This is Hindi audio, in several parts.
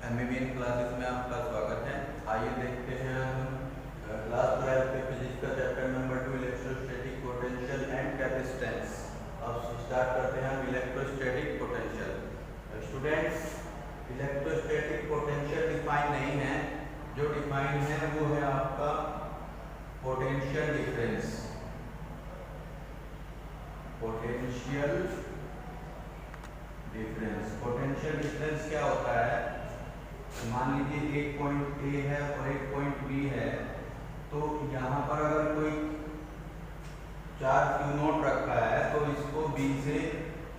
एमबीबीएन क्लासेस में आपका स्वागत है। आइए देखते हैं हम क्लास 12 के फिजिक्स का chapter number 2 electrostatic potential and capacitance. अब स्टार्ट करते हैं हम electrostatic potential. Students, electrostatic potential define नहीं है, जो डिफाइन है वो है आपका पोटेंशियल डिफरेंस। पोटेंशियल डिफरेंस क्या होता है? मान लीजिए एक पॉइंट ए है और एक पॉइंट बी है, तो यहाँ पर अगर कोई चार्ज क्यू नॉट रखा है तो इसको बी से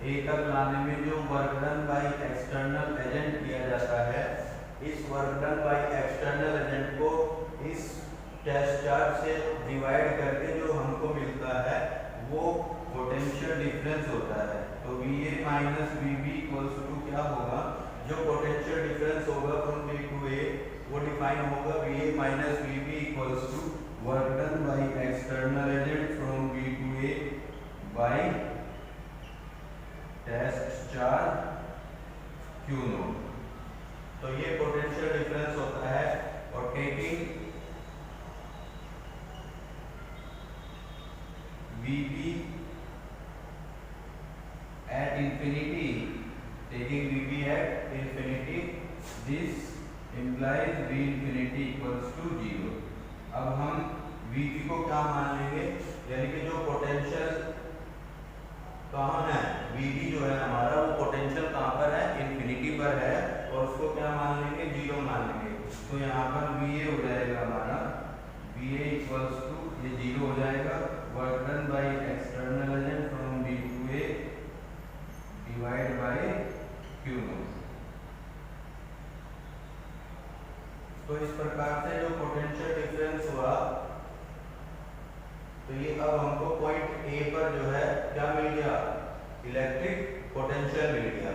ए तक लाने में जो work done by external agent किया जाता है, इस work done by external agent को इस टेस्ट चार्ज से डिवाइड करके जो हमको मिलता है वो पोटेंशियल डिफरेंस होता है। तो V A minus V B equals to क्या होगा? जो पोटेंशियल डिफरेंस होगा फ्रॉम बी टू ए वो डिफाइन होगा V A minus V B equals to work done by external agent from B to A by test charge Q naught. तो ये पोटेंशियल डिफरेंस होता है। और taking V B at infinity, taking VB at infinity, this implies V infinity equals to 0। अब हम VB को क्या मान लेंगे? यानी कि जो पोटेंशियल कहाँ है, VB जो है हमारा वो पोटेंशियल कहाँ पर है? इन्फिनिटी पर है, और उसको क्या मान लेंगे? 0 मान लेंगे। तो यहाँ पर VA हो जाएगा हमारा VA इक्वल्स टू ये 0 हो जाएगा, work done by external agent from B to A divide by Q naught. तो इस प्रकार से जो पोटेंशियल डिफरेंस हुआ, तो ये अब हमको पॉइंट ए पर जो है क्या मिल गया? इलेक्ट्रिक पोटेंशियल मिल गया,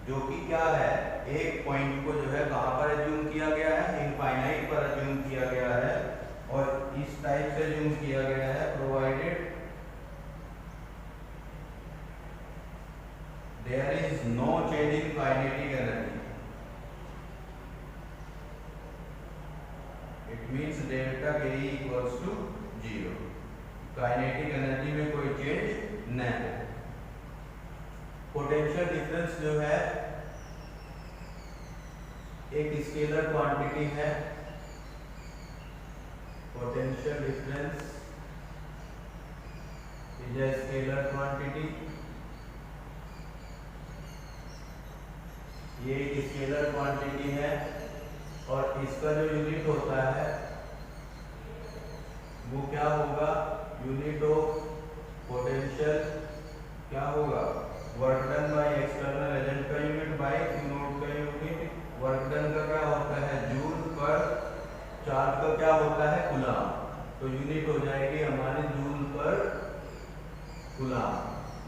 जो कि क्या है? एक पॉइंट को जो है कहां पर अज्यूम किया गया है? इनफाइनाइट पर अज्यूम किया गया है, और इस टाइप से अज्यूम किया गया है provided there is no change in kinetic energy। it means delta K equals to 0। Kinetic energy में कोई चेंज नहीं है। पोटेंशियल डिफरेंस जो है एक स्केलर क्वांटिटी है। Potential difference is a scalar quantity. ये एक स्केलर क्वांटिटी है, और इसका जो यूनिट होता है वो क्या होगा? यूनिट ऑफ पोटेंशियल क्या होगा? Work done by external agent का यूनिट बाय क्यू नॉट का यूनिट। वर्क डन का क्या होता है? जूल पर। चार्ज का क्या होता है? कूलम। तो यूनिट हो जाएगी हमारी जूल पर कूलम,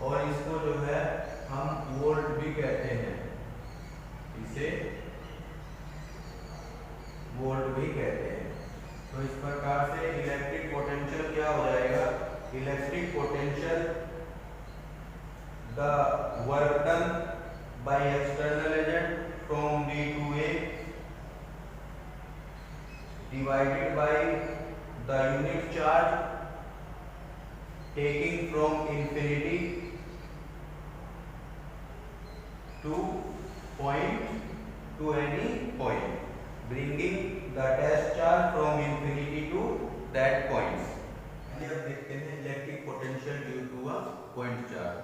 और इसको जो है हम वोल्ट भी कहते हैं, इसे वोल्ट भी कहते हैं। तो इस प्रकार से इलेक्ट्रिक पोटेंशियल क्या हो जाएगा? Electric potential the work done by external agent from B to A divided by the unit charge taking from infinity to point to any point, bringing the test charge from infinity to that point। अब देखते हैं electric potential due to a point charge.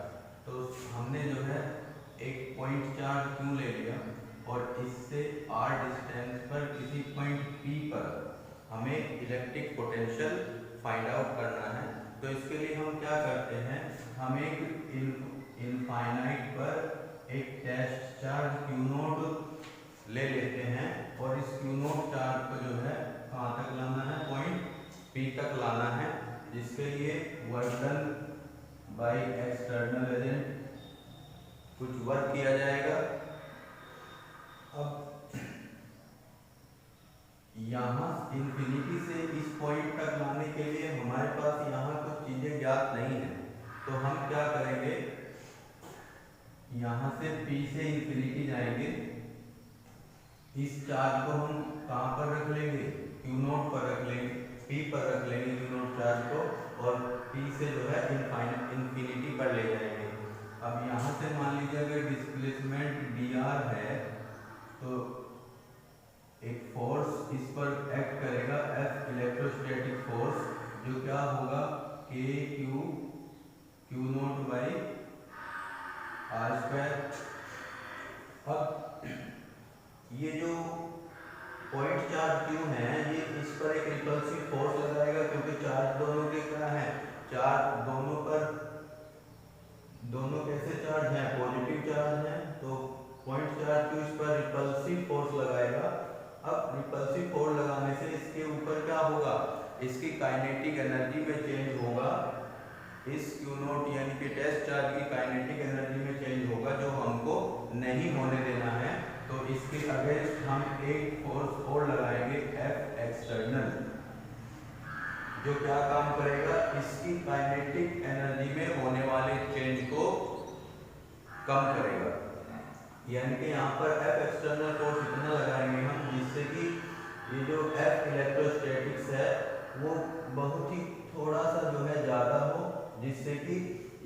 तो हमने जो है एक पॉइंट चार्ज क्यों ले लिया, और इससे r डिस्टेंस पर किसी पॉइंट P पर हमें इलेक्ट्रिक पोटेंशियल फाइंड आउट करना है। तो इसके लिए हम क्या करते हैं? हम एक इनफाइनाइट पर एक टेस्ट चार्ज क्यू नॉट ले लेते हैं, और इस क्यू नॉट चार्ज को जो है कहाँ तक लाना है? पॉइंट P तक लाना है, जिसके लिए work done by external agent कुछ वर्क किया जाएगा। अब यहाँ इन्फिनिटी से इस पॉइंट तक लाने के लिए हमारे पास यहाँ कुछ चीजें ज्ञात नहीं है, तो हम क्या करेंगे? यहाँ से P से इन्फिनिटी जाएंगे, इस चार्ज को हम कहाँ पर रख लेंगे, क्यू नोट पर रख लेंगे, पी पर रख लेंगे क्यू नोट चार्ज को, और पी से जो है इन्फिनिटी पर ले जाएंगे। अब यहाँ से मान लीजिए अगर डिस्प्लेसमेंट डी आर है तो एक फोर्स इस पर एक्ट करेगा, एफ इलेक्ट्रोस्टैटिक फोर्स, जो क्या होगा k q naught by r square. अब ये जो पॉइंट चार्ज क्यू है ये इस पर एक रिपल्सिव फोर्स लगाएगा, क्योंकि चार्ज दोनों के क्या है, चार्ज दोनों कैसे चार्ज है, पॉजिटिव चार्ज है, तो पॉइंट चार्ज क्यू इस पर रिपल्सिव फोर्स लगाएगा। अब रिपल्सिव फोर्स लगाने से इसके ऊपर क्या होगा, इसकी काइनेटिक एनर्जी में चेंज होगा, इस क्यू नोट यानी कि टेस्ट चार्ज की काइनेटिक एनर्जी में चेंज होगा, जो हमको नहीं होने देना है। तो इसके अगेंस्ट हम एक फोर्स और लगाएंगे, एफ एक्सटर्नल, जो क्या काम करेगा, इसकी काइनेटिक एनर्जी में होने वाले चेंज को कम करेगा। यानी कि यहाँ पर एफ एक्सटर्नल फोर्स इतना लगाएंगे हम, जिससे कि ये जो एफ इलेक्ट्रोस्टैटिक्स है वो बहुत ही थोड़ा सा जो है ज़्यादा हो, जिससे कि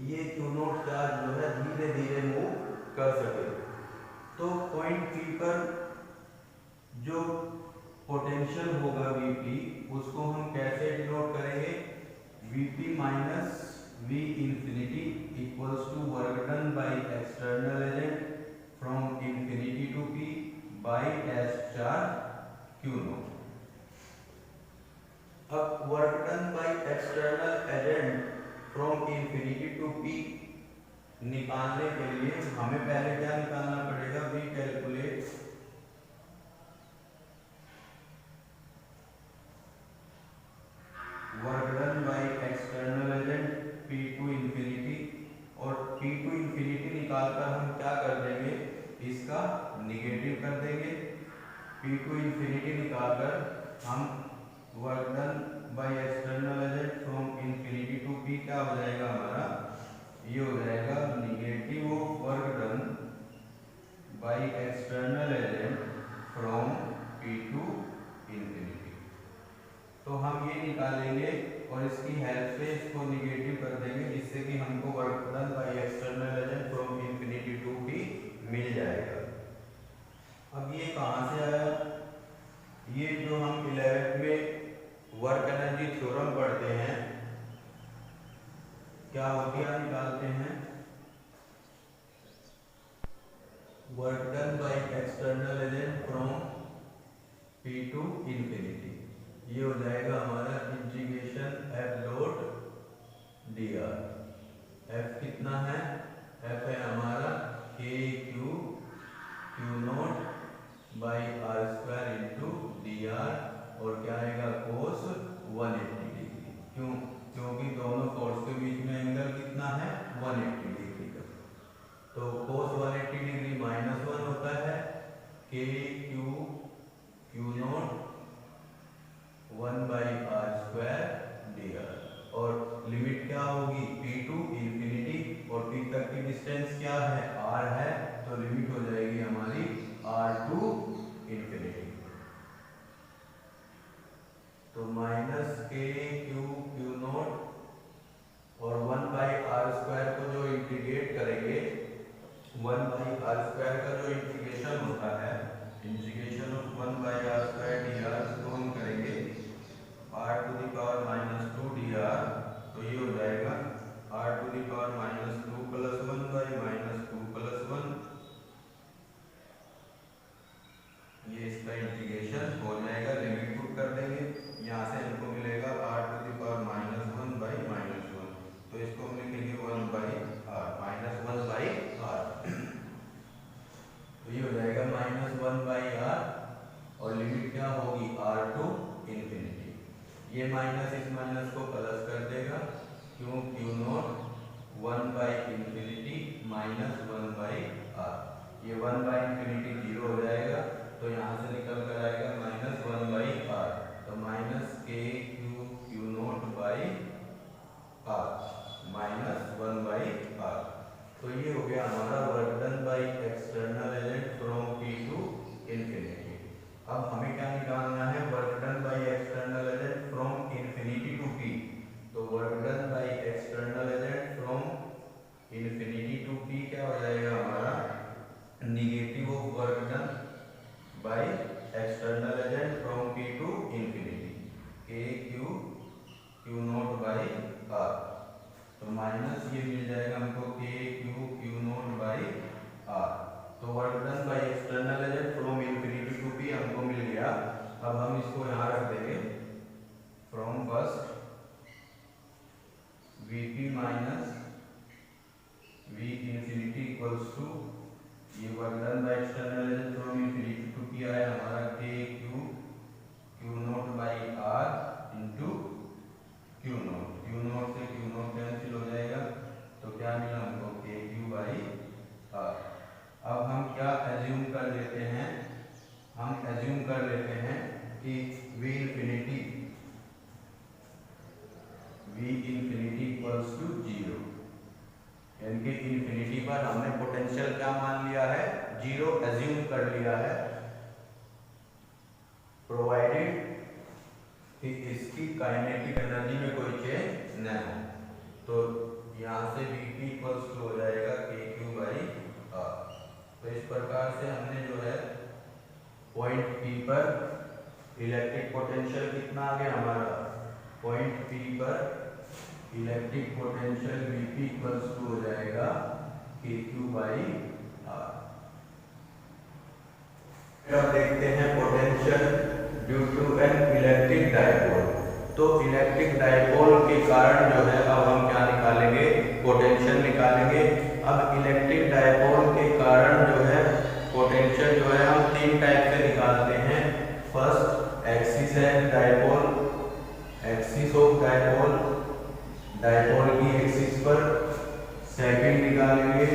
ये क्यू नोट चार्ज जो है धीरे धीरे मूव कर सके। तो पॉइंट पी पर जो पोटेंशियल होगा Vp, उसको हम कैसे डिनोट करेंगे, Vp minus V infinity equals to work done by external agent from infinity to P by test charge Q naught. अब work done by external agent from infinity to P निकालने के लिए हमें पहले क्या निकालना पड़ेगा, we calculate work done by external agent P to infinity, और P टू इंफिनिटी निकालकर हम क्या कर देंगे, इसका निगेटिव कर देंगे। P टू इंफिनिटी निकालकर हम work done by external agent from infinity to P क्या हो जाएगा हमारा, ये हो जाएगा negative of work done by external agent from P to infinity. तो हम ये निकालेंगे और इसकी हेल्प से इसको निगेटिव कर देंगे, जिससे कि हमको work done by external agent from infinity to P मिल जाएगा। अब ये कहाँ से आया, ये जो हम 11th में वर्क एनर्जी थ्योरम पढ़ते हैं, क्या निकालते हैं, work done by external agent from P to infinity, ये हो जाएगा हमारा integration F dot D R. F कितना है, एफ है हमारा के q naught by r square into d r, और क्या आएगा कोस 180 डिग्री। क्योंकि दोनों फोर्स के बीच में एंगल कितना है, 180 डिग्री का, तो कोस 180 डिग्री -1 होता है, k q naught 1 by r square d r, और लिमिट क्या होगी, P टू इंफिनिटी, और P तक की डिस्टेंस क्या है, R है, तो लिमिट हो जाएगी हमारी R टू इंफिनिटी। तो माइनस के क्यू नोट और 1 बाई आर स्क्वायर को जो इंटीग्रेट करेंगे, 1 बाई आर स्क्वायर का जो इंटीग्रेशन होता है, integration of 1 by r square d r, इसको हम करेंगे r to the power -2 d r, तो ये हो जाएगा r to the power -2 plus 1 by -2 plus 1, ये इसका इंटीग्रेशन हो जाएगा, लिमिट पुट कर देंगे, यहाँ से हमको मिलेगा r to the power -1 by -1, तो इसको हम लिखेंगे 1 बाई r, -1 बाई r, तो ये हो जाएगा -1 बाई r, और लिमिट क्या होगी r टू इंफिनिटी। ये माइनस इस माइनस को प्लस कर देगा, Q naught 1 by infinity -1 by r, ये 1 बाई इंफिनिटी 0 हो जाएगा, तो यहाँ से निकल कर आएगा -1 बाई r, तो माइनस के q naught by r -1 by r। तो ये हो गया हमारा work done by external agent from P to infinity. By external agent from P to infinity, k Q naught by r. तो माइनस ये मिल जाएगा हमको k Q naught by r. तो work done by external agent from infinity to P हमको मिल गया। अब हम इसको यहाँ रख देंगे, from first Vp minus V infinity equals to, ये work done by external agent from infinity to P आया हमारा के Q naught by R into Q naught से क्यू नॉट कैंसिल हो जाएगा। तो क्या मिला हमको के क्यू बाई आर। अब हम क्या एज्यूम कर लेते हैं, हम एज्यूम कर लेते हैं कि V इंफिनिटी इक्वल्स टू 0, यानी कि इंफिनिटी पर हमने पोटेंशियल क्या मान लिया है, 0 एज्यूम कर लिया है, प्रोवाइडेड कि इसकी काइनेटिक एनर्जी में कोई चेंज न हो। तो यहाँ से Vp इक्वल्स टू हो जाएगा के क्यू बाई आर। तो इस प्रकार से हमने जो है पॉइंट P पर इलेक्ट्रिक पोटेंशियल कितना आ गया हमारा, पॉइंट P पर electric potential Vp equals to हो जाएगा के क्यू बाई आर। अब देखते हैं potential due to an electric dipole. तो इलेक्ट्रिक डायपोल के कारण जो है अब हम क्या निकालेंगे, पोटेंशियल निकालेंगे। अब इलेक्ट्रिक डायपोल के कारण जो है पोटेंशियल जो है हम 3 टाइप से निकालते हैं। फर्स्ट एक्सिस है dipole, axis of dipole, dipole की एक्सिस पर। सेकंड निकालेंगे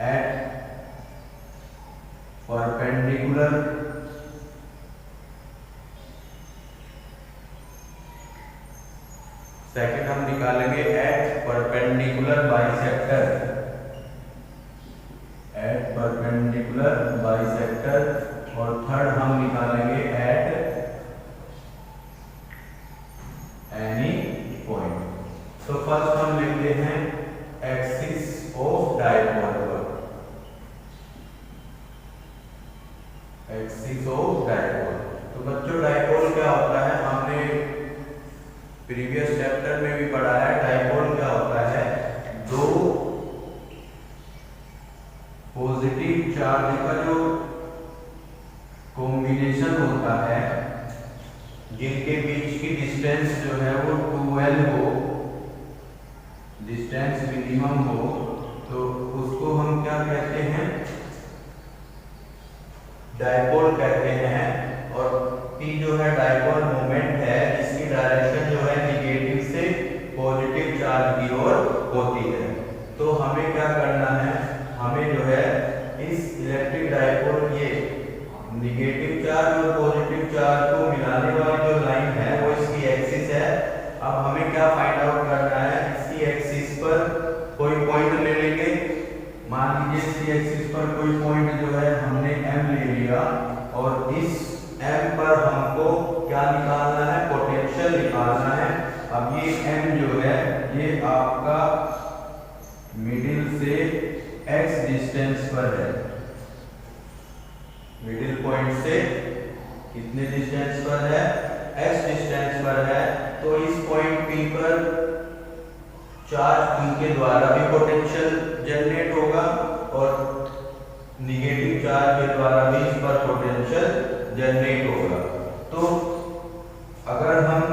एट परपेंडिकुलर, सेकंड हम निकालेंगे at perpendicular bisector, at perpendicular bisector. और थर्ड हम निकालेंगे एट एनी पॉइंट। तो फर्स्ट हम लेते हैं axis of dipole, axis of dipole. तो बच्चों डायपोल क्या होता है, हमने प्रीवियस चैप्टर में भी पढ़ा है। डायपोल क्या होता है, दो पॉजिटिव चार्ज का जो कॉम्बिनेशन होता है, जिनके बीच की डिस्टेंस जो है वो 2l हो, डिस्टेंस मिनिमम हो, तो उसको हम क्या कहते हैं, डायपोल कहते हैं। और P जो है डायपोल मोमेंट है, इसकी डायरेक्शन जो है निगेटिव से पॉजिटिव चार्ज की ओर होती है। तो हमें क्या करना है, हमें जो है इस इलेक्ट्रिक डायपोल ये निगेटिव चार्ज और पॉजिटिव चार्ज को मिलाने वाली जो लाइन है वो इसकी एक्सिस है। अब हमें क्या फाइंड आउट करना है, इसकी एक्सिस पर कोई पॉइंट ले लेंगे। मान लीजिए इसकी एक्सिस पर कोई पॉइंट जो है हमने M ले लिया, और इस M पर हमको क्या निकालना है, पोटेंशियल निकालना है। अब ये M जो है ये आपका मिडिल से x डिस्टेंस पर है, मिडिल पॉइंट से कितने डिस्टेंस पर है, x डिस्टेंस पर है। तो इस पॉइंट P पर चार्ज Q के द्वारा भी पोटेंशियल जनरेट होगा, और निगेटिव चार्ज के द्वारा भी इस पर पोटेंशियल जनरेट होगा। तो अगर हम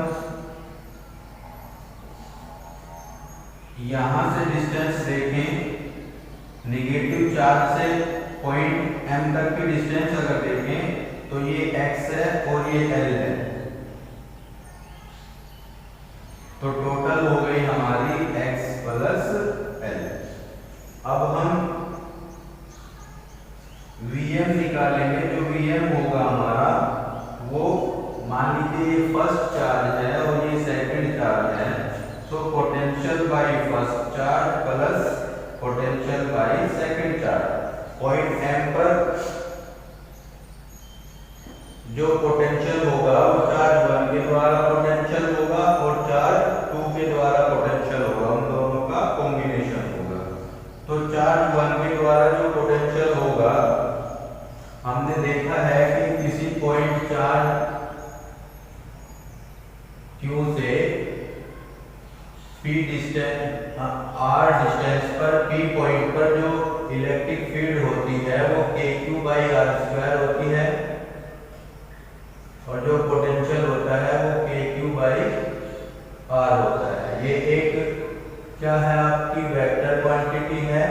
यहां से डिस्टेंस देखें, निगेटिव चार्ज से पॉइंट M तक की डिस्टेंस अगर देखें, तो ये x है और ये L है। तो टोटल हो गई हमारी x प्लस L। अब हम Vm निकालेंगे। जो Vm होगा हमारा वो, मान लीजिए ये फर्स्ट चार्ज है और ये सेकंड चार्ज है, तो potential by first charge plus potential by second charge. Point M पर जो पोटेंशियल होगा वो चार्ज 1 के द्वारा पोटेंशियल होगा और चार्ज 2 के द्वारा पोटेंशियल होगा, उन दोनों का कॉम्बिनेशन होगा। तो चार्ज 1 के द्वारा जो पोटेंशियल होगा, हमने देखा है कि किसी पॉइंट चार्ज Q से P डिस्टेंस R डिस्टेंस पर P पॉइंट पर जो इलेक्ट्रिक फील्ड होती है वो KQ/R² होती है और जो पोटेंशियल होता है वो KQ/R होता है। ये एक क्या है आपकी वेक्टर क्वांटिटी है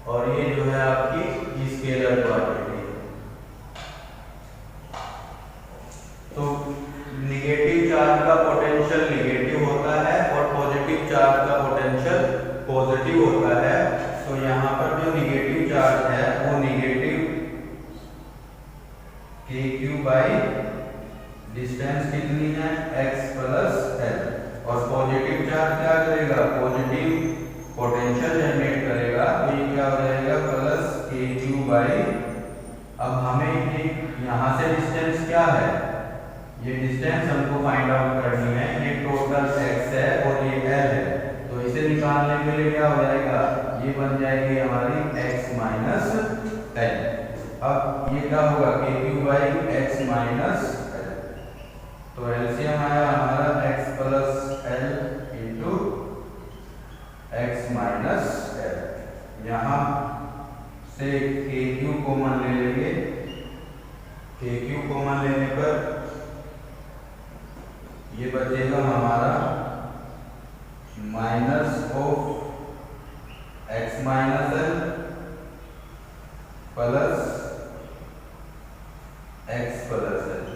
और ये जो है आपकी स्केलर क्वांटिटी है। तो निगेटिव चार्ज का पोटेंशियल निगेटिव होता है और पॉजिटिव चार्ज का पोटेंशियल पॉजिटिव होता है। तो यहाँ पर जो निगेटिव चार्ज है वो निगेटिव KQ बाई डिस्टेंस कितनी है x+L और पॉजिटिव चार्ज क्या करेगा, पॉजिटिव पोटेंशियल जनरेट करेगा। तो ये क्या हो जाएगा प्लस KQ बाई, अब हमें ये यहाँ से डिस्टेंस क्या है, ये डिस्टेंस हमको फाइंड आउट करनी है। ये टोटल x है और ये L है, तो इसे निकालने के लिए क्या हो जाएगा, ये बन जाएगी हमारी x माइनस L। अब ये क्या होगा KQ by x minus L, तो एलसीएम आया हमारा x plus L into x minus L। यहाँ से KQ कॉमन ले लेंगे, KQ कॉमन लेने पर ये बचेगा हमारा minus of x minus L plus x plus L।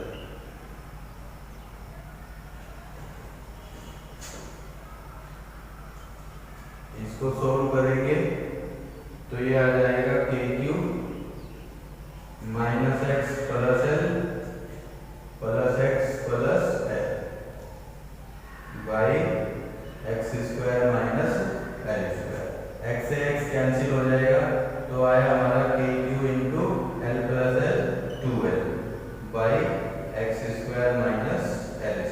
इसको सॉल्व करेंगे तो ये आ जाएगा KQ minus x plus L plus x plus L by x² minus L²। x से x कैंसिल हो जाएगा तो आया हमारा KQ into L plus L 2L by x² minus L²।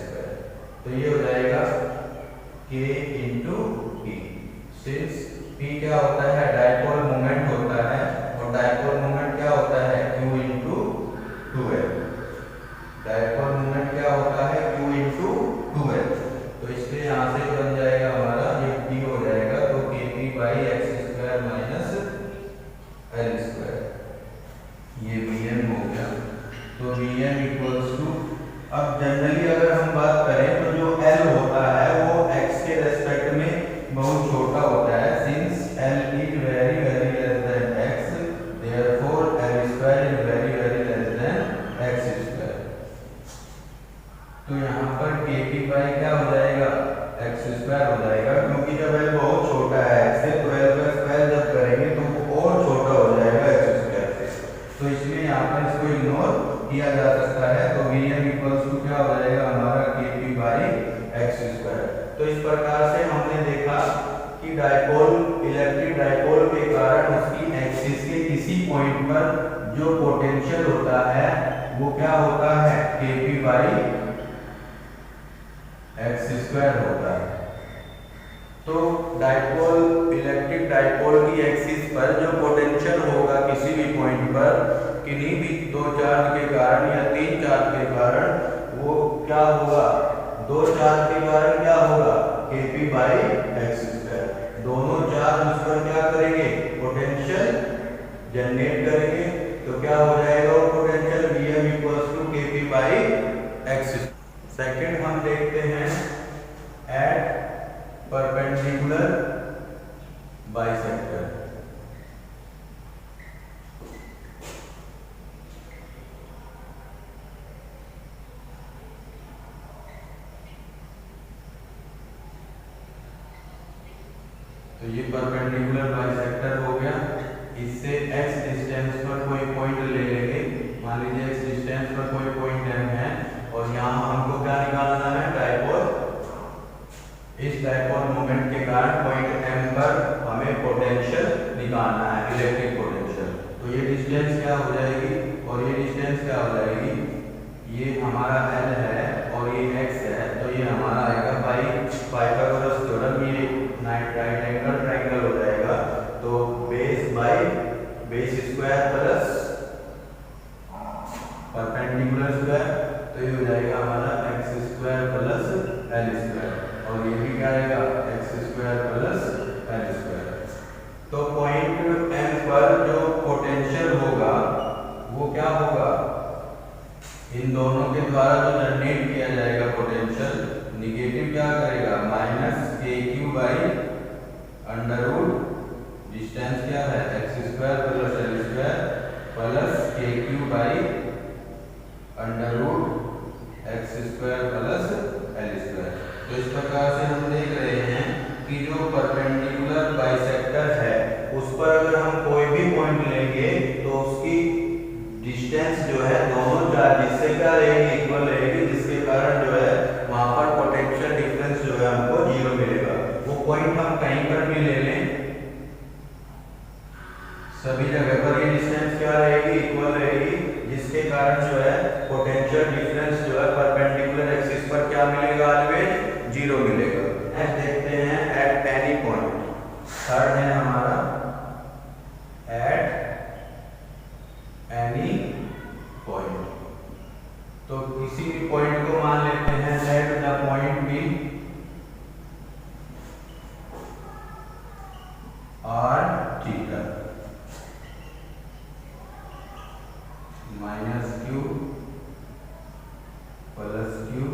तो ये हो जाएगा K into P। Since P क्या होता है, डाइपोल मोमेंट होता है और डाइपोल मोमेंट क्या होता है Q into 2L। Dipole moment क्या होता है Q इंटू 2L। तो इसलिए यहाँ से बन जाएगा हमारा ये P हो जाएगा तो KP by x² minus L²। ये Vm हो गया। तो Vm इक्वल्स टू, अब जनरली अगर हम बात करें तो जो L होता है वो x के रेस्पेक्ट में बहुत छोटा होता है। Since L is very very less than x, therefore L² is very very less than x²। तो यहाँ पर KP बाई क्या हो जाएगा, x² हो जाएगा, क्योंकि जब L बहुत छोटा है x से तो L का स्क्वायर जब करेंगे तो वो और छोटा हो जाएगा x² से। तो इसलिए यहाँ पर इसको इग्नोर किया जा सकता है। तो Vm इक्वल्स टू क्या हो जाएगा हमारा KP बाई x²। तो इस प्रकार से हमने देखा कि डाइपोल, इलेक्ट्रिक डाइपोल के कारण उसकी एक्सिस के किसी पॉइंट पर जो पोटेंशियल होता है वो क्या होता है KP बाई x² होता है। तो डाइपोल, इलेक्ट्रिक डाइपोल की एक्सिस पर जो पोटेंशियल होगा किसी भी पॉइंट पर, किन्हीं भी दो चार्ज के कारण या तीन चार्ज के कारण, वो क्या होगा, दो चार्ज के कारण क्या होगा KP बाई x²। दोनों चार्ज उस पर क्या करेंगे, पोटेंशियल जनरेट करेंगे। तो क्या हो जाएगा वो potential Vm equals to KP by x²। Second हम देखते हैं एट परपेंडिकुलर बाइसेक्टर। तो ये परपेंडिकुलर बाइसेक्टर हो गया। इससे x डिस्टेंस पर कोई पॉइंट ले लेंगे, मान लीजिए x डिस्टेंस पर कोई पॉइंट m है और यहाँ हमको क्या निकालना है, डाइपोल। इस डाइपोल मोमेंट के कारण पॉइंट m पर हमें पोटेंशियल निकालना है, इलेक्ट्रिक पोटेंशियल। तो ये डिस्टेंस क्या हो जाएगी और ये डिस्टेंस क्या हो जाएगी, ये हमारा L है और ये x है, तो ये हमारा आएगा बाई पाइथागोरस थ्योरम, ये राइट एंगल ट्रायंगल हो जाएगा। तो base by base square plus तो पॉइंट M पर जो पोटेंशियल होगा वो क्या होगा, इन दोनों के द्वारा जो जनरेट किया जाएगा पोटेंशियल, निगेटिव क्या करेगा, माइनस के Q by under root distance क्या है X square plus L square plus K Q by under root X square plus L square. तो इस प्रकार से हम देख रहे हैं कि जो परपेंडिकुलर बाइसेक्टर है उस पर अगर हम कोई भी पॉइंट लेंगे तो उसकी डिस्टेंस जो है दोनों चार्जेस से क्या रहेगी, इक्वल रहेगी, जिसके कारण जो है वहां पर पोटेंशियल डिफरेंस जो है हमको जीरो मिलेगा। वो पॉइंट हम कहीं पर भी ले लें, सभी जगह पर ये डिस्टेंस क्या रहेगी, इक्वल रहेगी, जिसके कारण जो है पोटेंशियल डिफरेंस जो है परपेंडिकुलर एक्सिस पर क्या मिलेगा, ऑलवेज जीरो मिलेगा। नेक्स्ट देखते हैं एट एनी पॉइंट, थर्ड है हमारा एट एनी पॉइंट। तो किसी भी पॉइंट को मान लेते हैं let the point be r theta minus q plus q,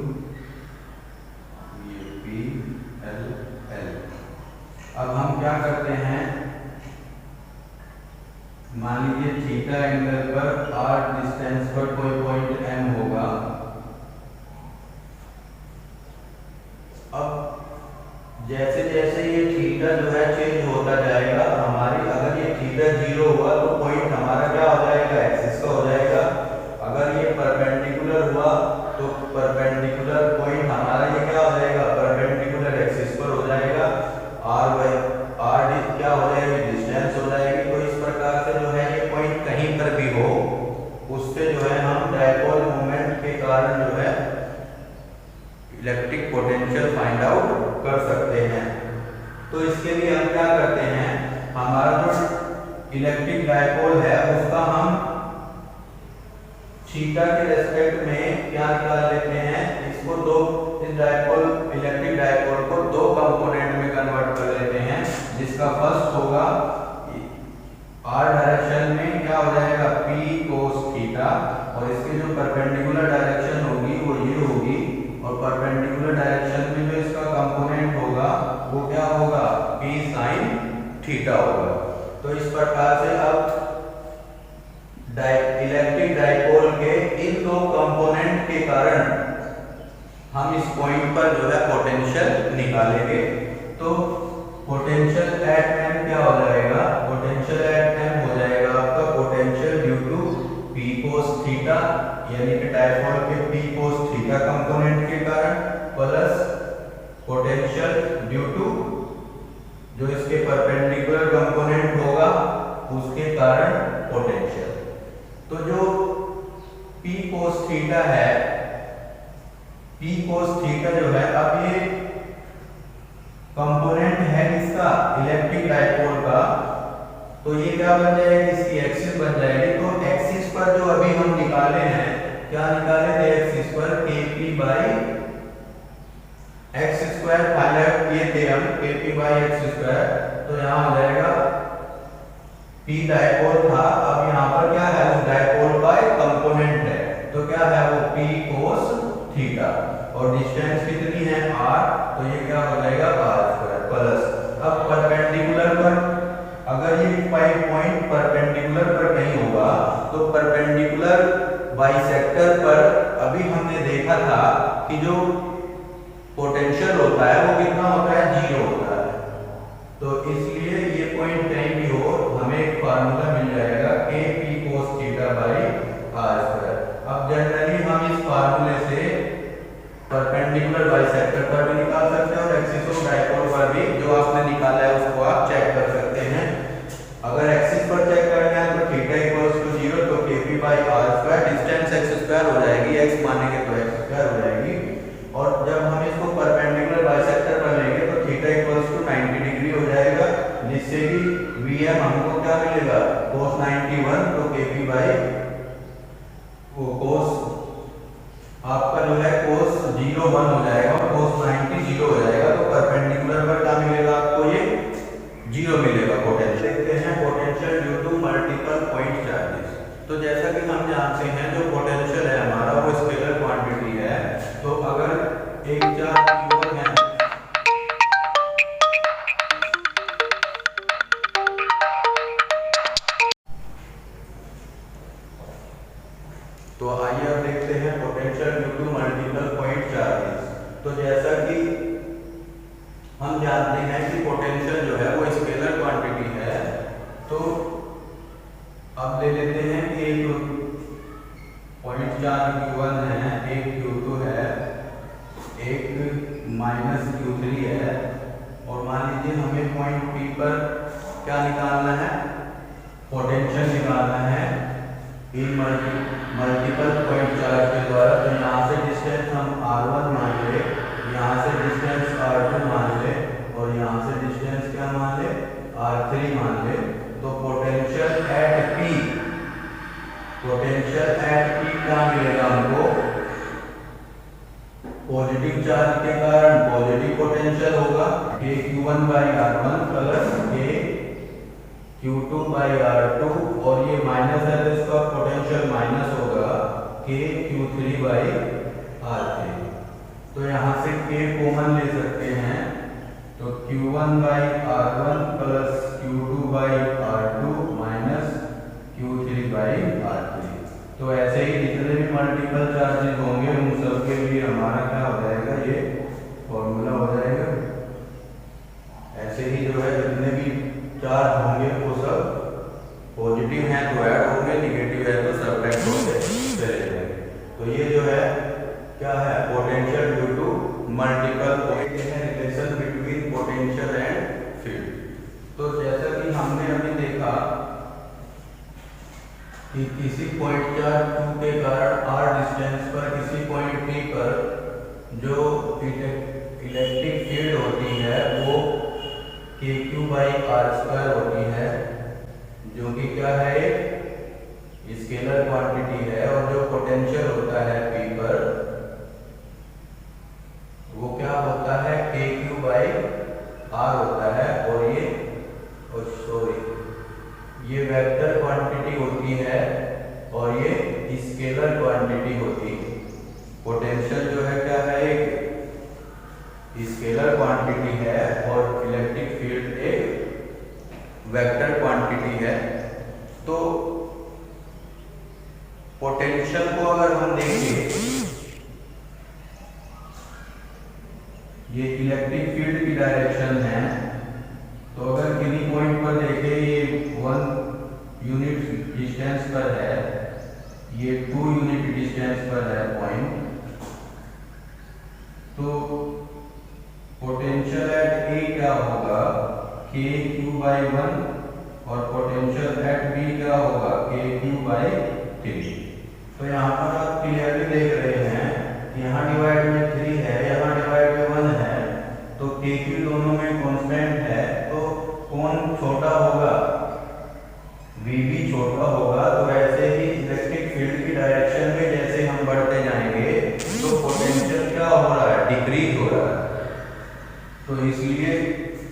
ये पी एल एल। अब हम क्या करते हैं, मान लीजिए थीटा एंगल पर आर डिस्टेंस पर कोई पॉइंट एम होगा। अब जैसे जैसे ये थीटा जो है चेंज होता जाएगा, हमारी अगर ये थीटा जीरो हुआ तो पॉइंट हमारा क्या हो जाएगा, एक्सिस का हो जाएगा। अगर ये परपेंडिकुलर हुआ तो परपेंडिकुलर पॉइंट हमारा ये क्या हो जाएगा, परपेंडिकुलर एक्सिस पर हो जाएगा। आर बाई आर क्या हो जाएगी, डिस्टेंस हो जाएगी। तो इस प्रकार से जो है ये पॉइंट कहीं पर भी हो, उससे जो है हम डायपोल मोमेंट के कारण जो है इलेक्ट्रिक पोटेंशियल फाइंड आउट कर सकते हैं। तो इसके लिए हम क्या करते हैं, हमारा जो इलेक्ट्रिक डायपोल है उसका हम थीटा के रेस्पेक्ट में क्या निकाल लेते हैं, इसको दो, इस डायपोल इलेक्ट्रिक डायपोल को दो कंपोनेंट में कन्वर्ट कर लेते हैं, जिसका फर्स्ट होगा आर डायरेक्शन में क्या हो जाएगा, पी कोस थीटा, और इसके जो परपेंडिकुलर डायरेक्शन होगी वो ये होगी, और परपेंडिकुलर डायरेक्शन में जो इसका कंपोनेंट होगा वो क्या होगा, पी साइन थीटा होगा। तो इस प्रकार से अब इलेक्ट्रिक डायपोल के इन दो कंपोनेंट के कारण हम इस पॉइंट पर जो है पोटेंशियल निकालेंगे। तो पोटेंशियल एट एम क्या हो जाएगा, पोटेंशियल एट एम हो जाएगा आपका potential due to P cos theta, यानी कि डायपोल के पी कोस थीटा कंपोनेंट के कारण, प्लस पोटेंशियल ड्यू टू जो इसके परपेंडिकुलर कंपोनेंट होगा उसके कारण पोटेंशियल। तो जो पी कोस थीटा है, पी कोस थीटा जो है, अब ये कंपोनेंट है इसका इलेक्ट्रिक डायपोल का, तो ये क्या बन जाएगी, इसकी एक्सिस बन जाएगी। तो एक्सिस पर जो अभी हम निकाले हैं, क्या निकाले थे एक्सिस पर, kp by x square find out किए थे हम, kp बाई एक्स स्क्वायर। तो यहाँ हो जाएगा p डायपोल था, अब यहाँ पर क्या है, उस डायपोल का एक कंपोनेंट है, तो क्या है वो p कोस थीटा, और डिस्टेंस कितनी है r, तो ये क्या हो जाएगा r स्क्वायर प्लस। अब परपेंडिकुलर पर अगर ये पॉइंट परपेंडिकुलर पर नहीं होगा तो परपेंडिकुलर बाइसेक्टर पर अभी हमने देखा था कि जो पोटेंशियल होता है वो कितना होता है, जीरो होता है। तो इसलिए ये पॉइंट कहीं भी हो हमें एक फार्मूला मिल जाएगा k p cos theta by r square. अब जनरली हम इस फार्मूले से परपेंडिकुलर बाइसेक्टर पर भी निकाल सकते हैं और एक्सिस ऑफ डायपोल पर भी जो आपने निकाला है उसको आप चेक कर सकते हैं। अगर एक्सिस पर चेक करना है तो थीटा इक्वल्स टू 0, तो kp by r square, distance x square हो जाएगी, x मानेंगे तो x स्क्वायर हो जाएगी, और जब हम इसको परपेंडिकुलर बाइसेक्टर पर लेंगे तो थीटा इक्वल्स टू 90 डिग्री हो जाएगा, जिससे कि Vm हमको क्या मिलेगा, cos 91, तो kp बाई वो cos आपका जो है cos 0 1 हो जाएगा और cos 90 0 हो जाएगा। तो परपेंडिकुलर पर क्या मिलेगा आपको, ये 0 मिलेगा पोटेंशियल। तो जैसा कि हम जानते हैं जो पोटेंशियल है हमारा वो स्केलर क्वांटिटी है। तो अगर एक चार्ज q1 है तो आइए अब देखते हैं potential due to multiple point charges. तो जैसा कि हम जानते हैं कि पोटेंशियल जो है वो स्केलर क्वांटिटी है, तो अब ले लेते हैं कि एक पॉइंट चार्ज q1 है, एक q2 है, एक माइनस q3 है, और मान लीजिए हमें पॉइंट P पर क्या निकालना है, पोटेंशियल निकालना है इन मल्टीपल पॉइंट चार्ज के द्वारा। तो यहाँ से डिस्टेंस हम r1 मान ले, यहाँ से डिस्टेंस r2 मान ले, और यहाँ से डिस्टेंस क्या मान ले, r3 मान ले। तो पोटेंशियल एट P क्या मिलेगा हमको, पॉजिटिव चार्ज के कारण पॉजिटिव पोटेंशियल होगा KQ1/R1 प्लस KQ2/R2, और ये माइनस है तो इसका पोटेंशियल माइनस होगा KQ3/R3। तो यहाँ से K कॉमन ले सकते हैं, तो Q1/R1 plus Q2/R2 minus Q3/R3। तो ऐसे ही जितने भी मल्टीपल चार्जेस होंगे उन सब के लिए हमारा क्या हो जाएगा, ये फॉर्मूला हो जाएगा। ऐसे ही जो है जितने भी चार्ज होंगे वो सब पॉजिटिव हैं तो ऐड होंगे, नेगेटिव है तो सब्ट्रैक्ट होते चले जाएंगे। तो ये जो है क्या है, potential due to multiple point है, relation between potential and field. तो जैसा कि हमने अभी देखा कि किसी पॉइंट चार्ज Q के कारण r डिस्टेंस पर किसी पॉइंट P पर जो इलेक्ट्रिक फील्ड होती है वो KQ/R² होती है, जो कि क्या है, एक स्केलर क्वांटिटी है। और जो पोटेंशियल होता है P पर वो क्या होता है, KQ/R होता है। और ये वेक्टर क्वांटिटी होती है और ये स्केलर क्वांटिटी होती है। पोटेंशियल जो है क्या है, एक स्केलर क्वांटिटी है और इलेक्ट्रिक फील्ड एक वेक्टर क्वांटिटी है। तो पोटेंशियल को अगर हम देखें, ये इलेक्ट्रिक फील्ड की डायरेक्शन है। तो अगर किसी पॉइंट पर देखें, ये 1 यूनिट डिस्टेंस पर है, ये 2 यूनिट डिस्टेंस पर है पॉइंट, तो पोटेंशियल एट A क्या होगा, KQ/1, और पोटेंशियल एट B क्या होगा, KQ/3। तो यहाँ पर आप क्लियरली देख रहे हैं कि यहाँ डिवाइड में 3 है, यहाँ डिवाइड में 1 है, तो KQ दोनों में कांस्टेंट है, तो कौन छोटा होगा, VB छोटा होगा। तो ऐसे ही इलेक्ट्रिक फील्ड की डायरेक्शन में जैसे हम बढ़ते जाएंगे तो पोटेंशियल क्या हो रहा है, डिक्रीज हो रहा है। तो इसलिए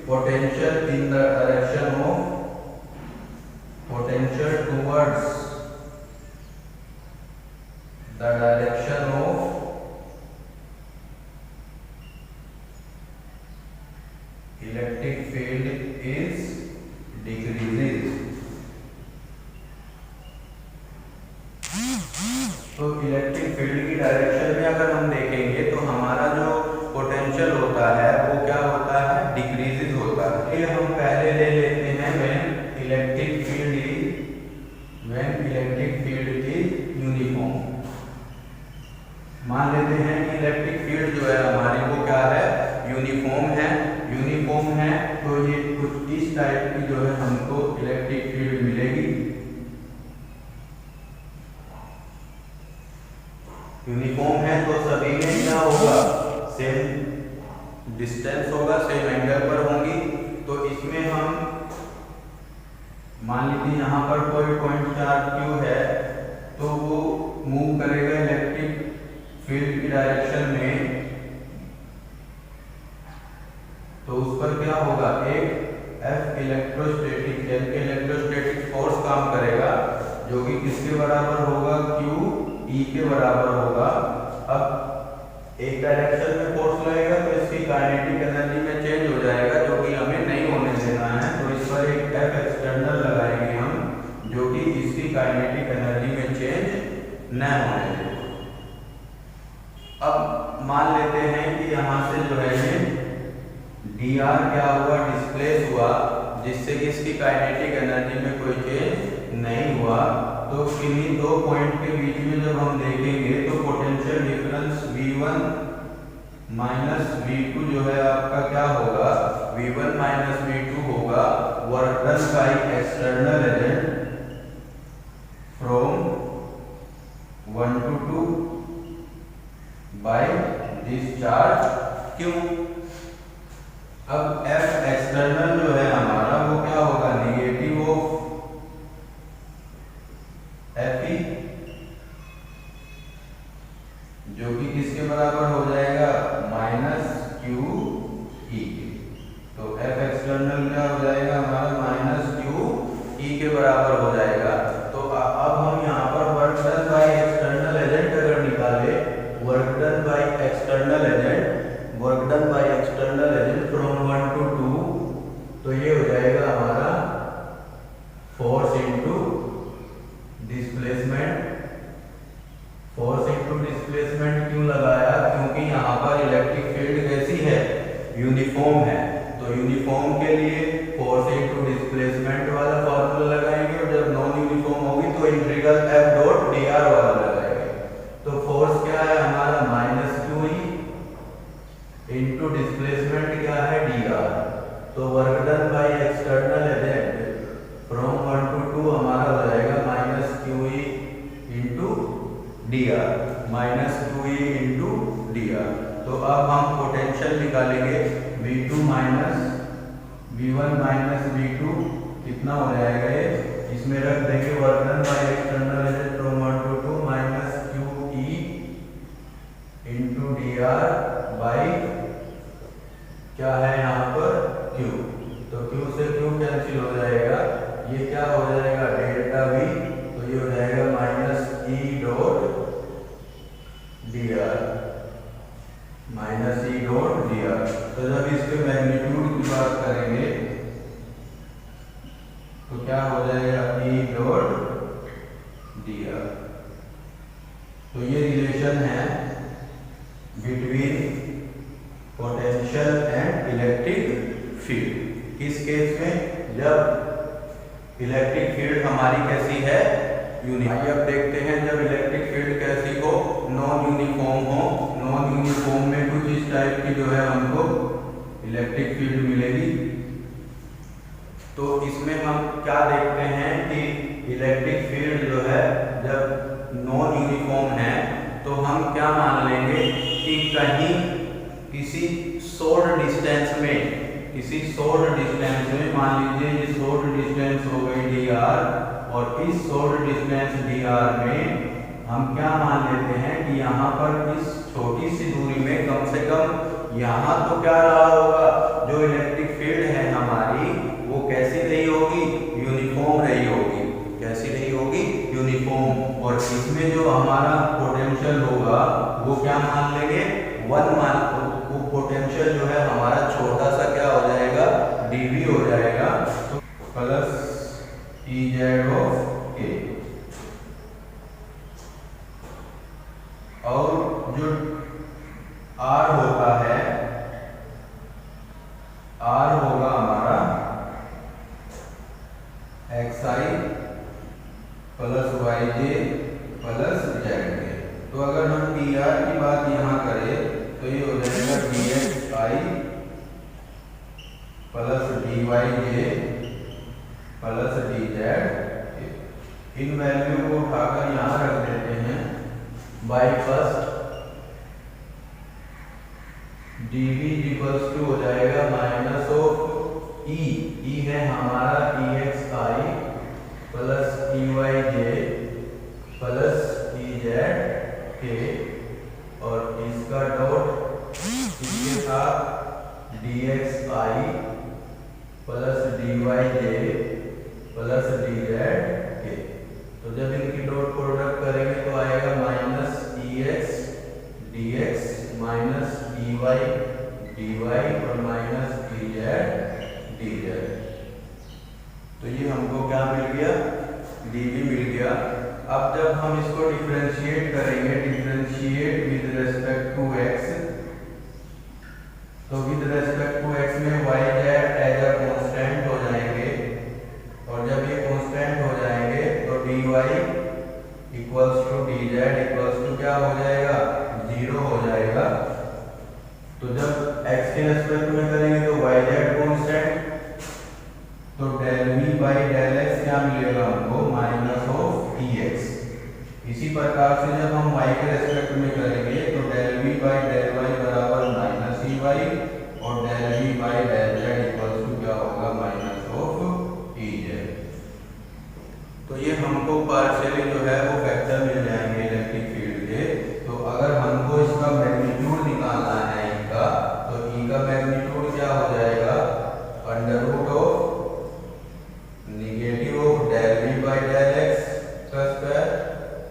potential in the direction of potential towards the direction of electric field is decreases. तो इलेक्ट्रिक फील्ड की डायरेक्शन में अगर हम देखेंगे तो हमारा जो पोटेंशियल होता है वो क्या होता है, डिक्रीजेस होता है। ये हम पहले ले लेते हैं when electric field is uniform. मान लेते हैं कि इलेक्ट्रिक फील्ड जो है हमारी वो क्या है, यूनिफॉर्म है। तो ये कुछ इस टाइप की जो है हमको इलेक्ट्रिक फील्ड मिलेगी। यूनिफॉर्म है तो सभी में क्या होगा, सेम डिस्टेंस होगा, सेम एंगल पर होंगी। तो इसमें हम मान लीजिए यहाँ पर कोई पॉइंट चार्ज Q है, तो वो मूव करेगा इलेक्ट्रिक फील्ड की डायरेक्शन में, तो उस पर क्या होगा, एक F इलेक्ट्रोस्टैटिक फोर्स काम करेगा। जो कि किसके बराबर होगा, क्यू ई के बराबर होगा। अब एक डायरेक्शन में फोर्स लगेगा तो इसकी काइनेटिक एनर्जी में चेंज हो जाएगा, जो कि हमें नहीं होने देना है। तो इस पर एक एफ एक्सटर्नल लगाएंगे हम, जो कि इसकी काइनेटिक एनर्जी में चेंज न होने देगा। अब मान लेते हैं कि यहाँ से जो है डी आर क्या हुआ, डिस्प्लेस हुआ, जिससे कि इसकी काइनेटिक एनर्जी में कोई चेंज नहीं हुआ। तो किन्हीं दो पॉइंट के बीच में जब हम देखेंगे तो potential difference V1 minus V2 जो है आपका क्या होगा, V1 माइनस V2 होगा work done by external agent from 1 to 2 by discharge Q। अब F एक्सटर्नल जो है हमारा वो क्या होगा, निगेटिव ऑफ Fe, जो कि किसके बराबर हो जाएगा, माइनस क्यू ई के। तो F एक्सटर्नल क्या हो जाएगा हमारा, माइनस क्यू ई के बराबर हो जाएगा। तो अब हम यहाँ पर work done by external agent अगर निकाले, work done by external agent, work done by external agent from 1 to 2, तो ये हो जाएगा हमारा force into displacement. Force into displacement क्यों लगाया, क्योंकि यहाँ पर इलेक्ट्रिक फील्ड कैसी है, यूनिफॉर्म है। तो यूनिफॉर्म के लिए फोर्स इनटू डिस्प्लेसमेंट वाला फॉर्मूला लगाएंगे, और जब नॉन यूनिफॉर्म होगी तो integral F dot D are वाला लगाएंगे। तो फोर्स क्या है हमारा, minus Q E into displacement क्या है, डी आर। तो work done by external agent from 1 to 2 हमारा हो जाएगा minus Q E into d are, minus Q E into d r. तो अब हम पोटेंशियल निकालेंगे, V2 minus V1 minus V2 कितना हो जाएगा, ये इसमें रख देंगे work done by external agent from 1 to 2 minus Q E into d R by क्या है यहाँ पर, Q। तो Q से Q कैंसिल हो जाएगा, ये क्या हो जाएगा, डेल्टा V। तो ये हो जाएगा minus E dot D are, minus E dot D r. तो जब इसके मैग्नीट्यूड की बात करेंगे तो क्या हो जाएगा, ई डॉट डी आर। तो ये रिलेशन है between potential and electric field. किस केस में, जब इलेक्ट्रिक फील्ड हमारी कैसी है, यूनिफॉर्म। अब देखते हैं जब इलेक्ट्रिक फील्ड कैसी हो, नॉन यूनिफॉर्म हो। नॉन यूनिफॉर्म में कुछ इस टाइप की जो है हमको इलेक्ट्रिक फील्ड मिलेगी। तो इसमें हम क्या देखते हैं कि इलेक्ट्रिक फील्ड जो है जब नॉन यूनिफॉर्म है तो हम क्या मान लेंगे कि कहीं किसी शॉर्ट डिस्टेंस में, किसी शॉर्ट डिस्टेंस में, मान लीजिए ये शॉर्ट डिस्टेंस हो गई डी आर, और इस शॉर्ट डिस्टेंस डी आर में हम क्या मान लेते हैं कि यहाँ पर इस छोटी सी दूरी में कम से कम यहाँ तो क्या रहा होगा, जो इलेक्ट्रिक फील्ड है हमारी वो कैसी रही होगी, यूनिफॉर्म रही होगी। कैसी रही होगी, यूनिफॉर्म। और इसमें जो हमारा पोटेंशियल होगा वो क्या मान लेंगे, 1 मान, वो पोटेंशियल जो है हमारा छोटा सा क्या हो जाएगा, dV हो जाएगा, तो प्लस Ez ऑफ k। और जो R होता है, R होगा हमारा xi plus yj plus zk। तो अगर हम PR की बात यहाँ करें तो ये हो जाएगा dxi plus dyj plus dz। इन वैल्यू को उठाकर यहाँ रख देते हैं। By first dv equals to हो जाएगा माइनस ऑफ ई है हमारा exi plus eyj plus ezk, और इसका डॉट इसके साथ dxi plus dyj plus dz। तो तो जब इनकी डॉट प्रोडक्ट करेंगे तो आएगा minus EX dx minus EY dy और माइनस DZ dz। तो ये हमको क्या मिल गया, dv मिल गया। अब जब हम इसको डिफरेंशिएट करेंगे, differentiate with respect to x, तो विद रेस्पेक्ट टू x में yz एज अ कांस्टेंट हो जाएंगे, और जब ये कांस्टेंट हो जाएंगे तो dy equals to dz equals to क्या हो जाएगा, 0 हो जाएगा। तो जब x के रेस्पेक्ट में करेंगे तो yz कांस्टेंट, तो del v by del x क्या मिलेगा हमको, माइनस ऑफ dx। इसी प्रकार से जब हम y के रेस्पेक्ट में करेंगे तो del v by del y बराबर माइनस EY और del v by del z equals to क्या होगा, माइनस ऑफ EZ। तो ये हमको पार्शियली जो है वो वेक्टर मिल जाएंगे इलेक्ट्रिक फील्ड के। तो अगर हमको इसका मैग्नीट्यूड निकालना है E का, तो E का मैग्नीट्यूड क्या हो जाएगा, under root of negative of del v by del x का square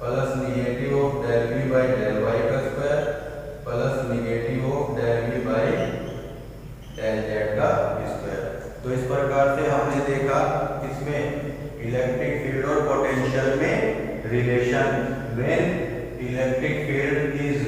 plus negative of del v by del y का square plus negative of del v by del z का स्क्वायर। तो इस प्रकार से हमने देखा इसमें इलेक्ट्रिक फील्ड और पोटेंशियल में relation. When electric field is